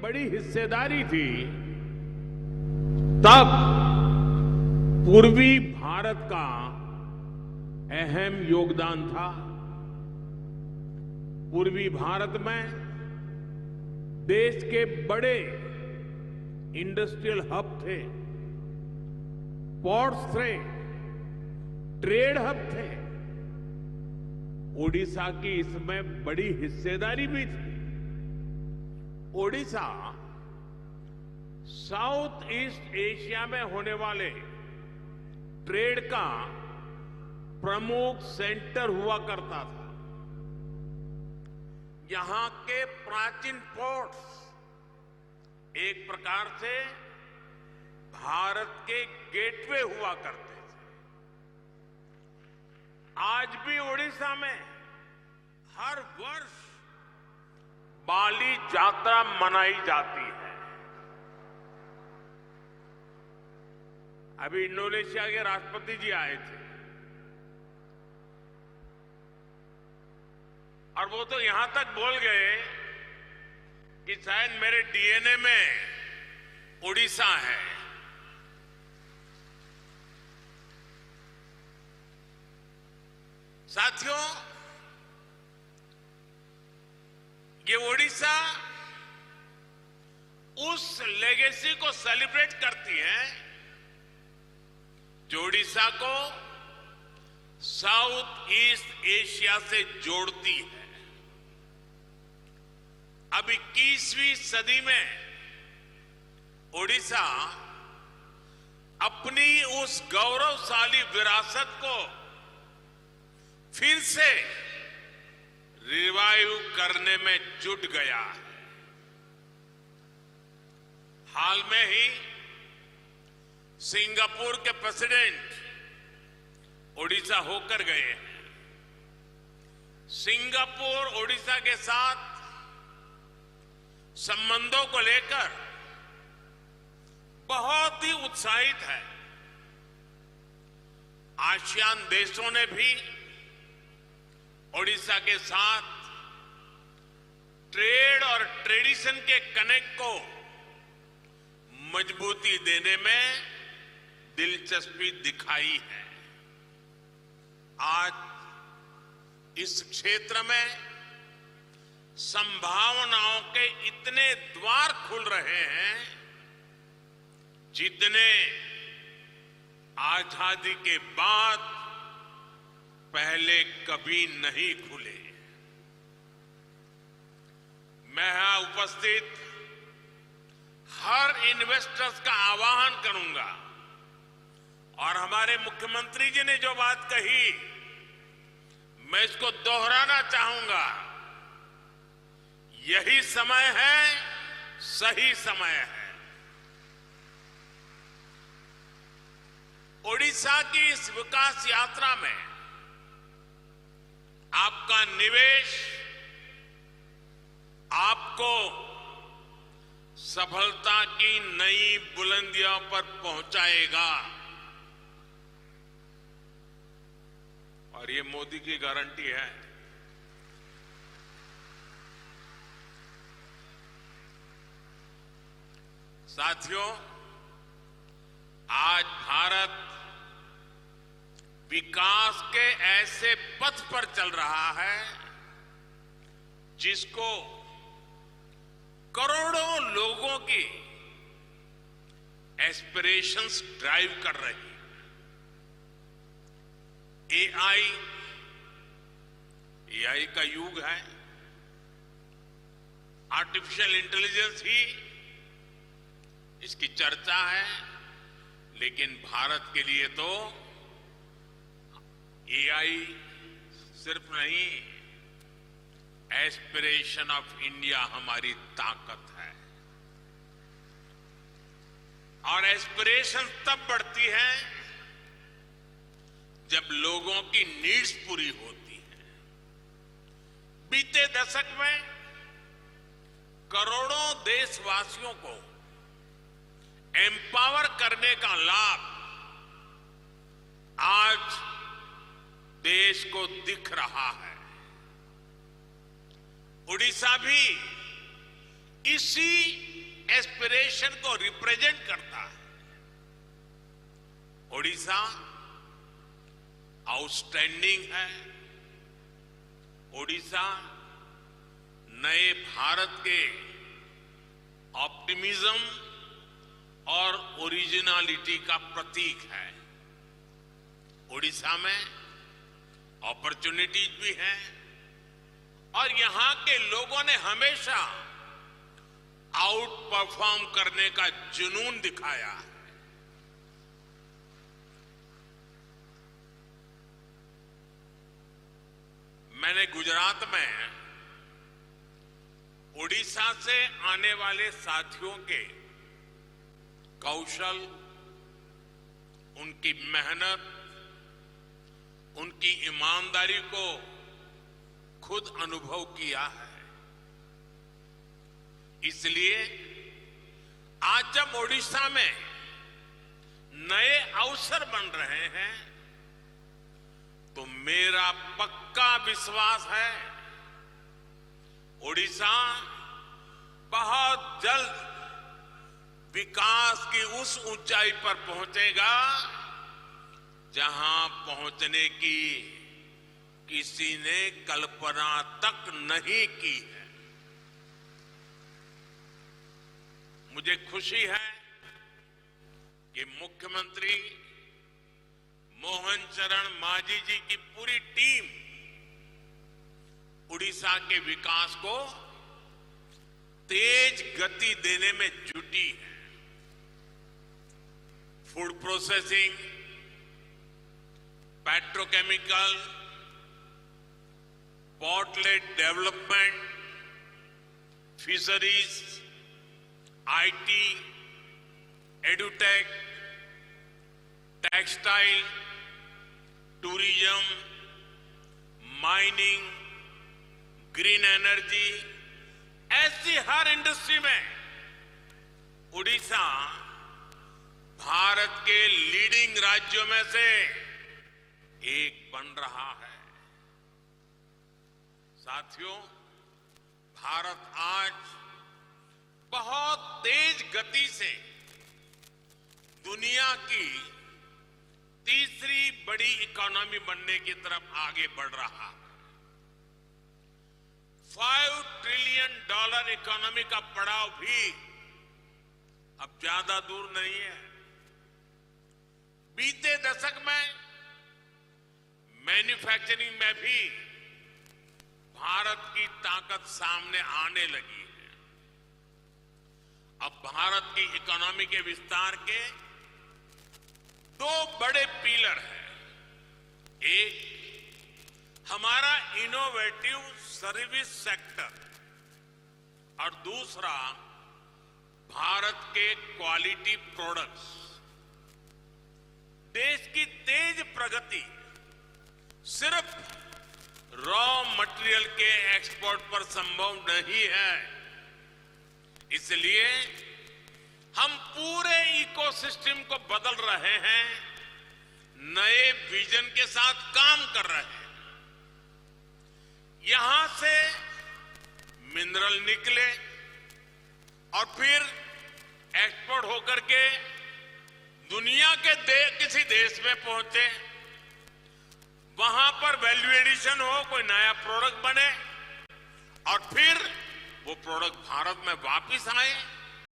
बड़ी हिस्सेदारी थी, तब पूर्वी भारत का अहम योगदान था। पूर्वी भारत में देश के बड़े इंडस्ट्रियल हब थे, पोर्ट्स थे, ट्रेड हब थे। ओडिशा की इसमें बड़ी हिस्सेदारी भी थी। ओडिशा साउथ ईस्ट एशिया में होने वाले ट्रेड का प्रमुख सेंटर हुआ करता था। यहां के प्राचीन पोर्ट्स एक प्रकार से भारत के गेटवे हुआ करते थे। आज भी ओडिशा में हर वर्ष बाली यात्रा मनाई जाती है। अभी इंडोनेशिया के राष्ट्रपति जी आए थे और वो तो यहां तक बोल गए कि शायद मेरे डीएनए में ओडिशा है। साथियों, ये ओडिशा उस लेगेसी को सेलिब्रेट करती है जो ओडिशा को साउथ ईस्ट एशिया से जोड़ती है। अब 21वीं सदी में ओडिशा अपनी उस गौरवशाली विरासत को फिर से रिवाइव करने में जुट गया है। हाल में ही सिंगापुर के प्रेसिडेंट ओडिशा होकर गए हैं। सिंगापुर ओडिशा के साथ संबंधों को लेकर बहुत ही उत्साहित है। आसियान देशों ने भी ओडिशा के साथ ट्रेड और ट्रेडिशन के कनेक्ट को मजबूती देने में दिलचस्पी दिखाई है। आज इस क्षेत्र में संभावनाओं के इतने द्वार खुल रहे हैं जितने आजादी के बाद पहले कभी नहीं खुले। मैं यहां उपस्थित हर इन्वेस्टर्स का आह्वान करूंगा और हमारे मुख्यमंत्री जी ने जो बात कही मैं इसको दोहराना चाहूंगा। यही समय है, सही समय है। ओडिशा की इस विकास यात्रा में आपका निवेश आपको सफलता की नई बुलंदियों पर पहुंचाएगा और ये मोदी की गारंटी है। साथियों, आज भारत विकास के ऐसे पथ पर चल रहा है जिसको करोड़ों लोगों की एस्पिरेशंस ड्राइव कर रही है। एआई का युग है। आर्टिफिशियल इंटेलिजेंस ही इसकी चर्चा है, लेकिन भारत के लिए तो एआई सिर्फ नहीं, एस्पिरेशन ऑफ इंडिया हमारी ताकत है। और एस्पिरेशन तब बढ़ती है जब लोगों की नीड्स पूरी होती है। बीते दशक में करोड़ों देशवासियों को एम्पावर करने का लाभ आज देश को दिख रहा है। उड़ीसा भी इसी एस्पिरेशन को रिप्रेजेंट करता है। ओडिशा आउटस्टैंडिंग है। ओडिशा नए भारत के ऑप्टिमिज्म और ओरिजिनलिटी का प्रतीक है। ओडिशा में अपॉर्चुनिटीज भी हैं और यहां के लोगों ने हमेशा आउट परफॉर्म करने का जुनून दिखाया है। मैंने गुजरात में ओडिशा से आने वाले साथियों के कौशल, उनकी मेहनत, उनकी ईमानदारी को खुद अनुभव किया है। इसलिए आज जब ओडिशा में नए अवसर बन रहे हैं तो मेरा पक्का विश्वास है ओडिशा बहुत जल्द विकास की उस ऊंचाई पर पहुंचेगा जहां पहुंचने की किसी ने कल्पना तक नहीं की है। मुझे खुशी है कि मुख्यमंत्री मोहन चरण मांझी जी की पूरी टीम उड़ीसा के विकास को तेज गति देने में जुटी है। Food processing, petrochemical, port-lead development, fisheries, IT, edutech, textile, tourism, mining, green energy, ऐसी हर इंडस्ट्री में उड़ीसा भारत के लीडिंग राज्यों में से एक बन रहा है। साथियों, भारत आज बहुत तेज गति से दुनिया की तीसरी बड़ी इकोनॉमी बनने की तरफ आगे बढ़ रहा है। $5 ट्रिलियन इकोनॉमी का पड़ाव भी अब ज्यादा दूर नहीं है। बीते दशक में मैन्युफैक्चरिंग में भी भारत की ताकत सामने आने लगी है। अब भारत की इकोनॉमी के विस्तार के दो बड़े पिलर हैं। एक हमारा इनोवेटिव सर्विस सेक्टर और दूसरा भारत के क्वालिटी प्रोडक्ट्स। देश की तेज प्रगति सिर्फ रॉ मटेरियल के एक्सपोर्ट पर संभव नहीं है। इसलिए हम पूरे इकोसिस्टम को बदल रहे हैं, नए विजन के साथ काम कर रहे हैं। यहां से मिनरल निकले और फिर एक्सपोर्ट होकर के दुनिया के किसी देश में पहुंचे, वहां पर वैल्यू एडिशन हो, कोई नया प्रोडक्ट बने और फिर वो प्रोडक्ट भारत में वापस आए